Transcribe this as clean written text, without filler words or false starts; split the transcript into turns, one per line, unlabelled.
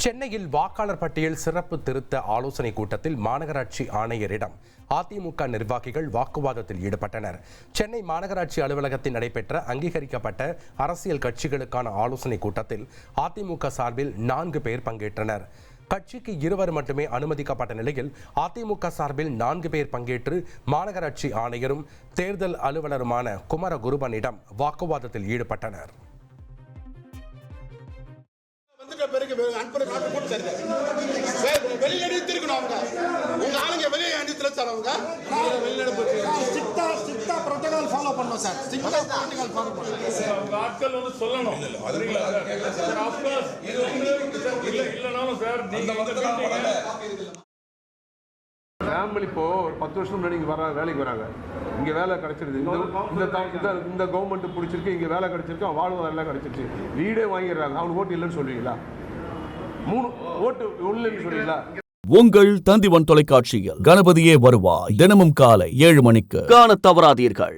சென்னையில் வாக்காளர் பட்டியல் சிறப்பு திருத்த ஆலோசனை கூட்டத்தில் மாநகராட்சி ஆணையரிடம் அதிமுக நிர்வாகிகள் வாக்குவாதத்தில் ஈடுபட்டனர். சென்னை மாநகராட்சி அலுவலகத்தில் நடைபெற்ற அங்கீகரிக்கப்பட்ட அரசியல் கட்சிகளுக்கான ஆலோசனை கூட்டத்தில் அதிமுக சார்பில் 4 பேர் பங்கேற்றனர். கட்சிக்கு 2 மட்டுமே அனுமதிக்கப்பட்ட நிலையில் அதிமுக சார்பில் 4 பேர் பங்கேற்று மாநகராட்சி ஆணையரும் தேர்தல் அலுவலருமான குமரகுருபனிடம் வாக்குவாதத்தில் ஈடுபட்டனர்.
ஃபேமிலி இப்போ ஒரு 10 வருஷம் முன்னாடி இங்கே வேலைக்கு வராங்க, இங்கே வேலை கிடைச்சிருது, இந்த கவர்மெண்ட் பிடிச்சிருக்கு, இங்கே வேலை கிடைச்சிருக்கு, அவன் வாழ்வாதாரம் கிடைச்சிருச்சு, வீடே வாங்கிடுறாங்க. அவனுக்கு ஓட்டு இல்லைன்னு சொல்லுவீங்களா? 3 ஓட்டு இல்லைன்னு சொல்லுவீங்களா?
உங்கள் தந்திவன் தொலைக்காட்சியில் கணபதியே வருவாய் தினமும் காலை 7 மணிக்கு காண தவறாதீர்கள்.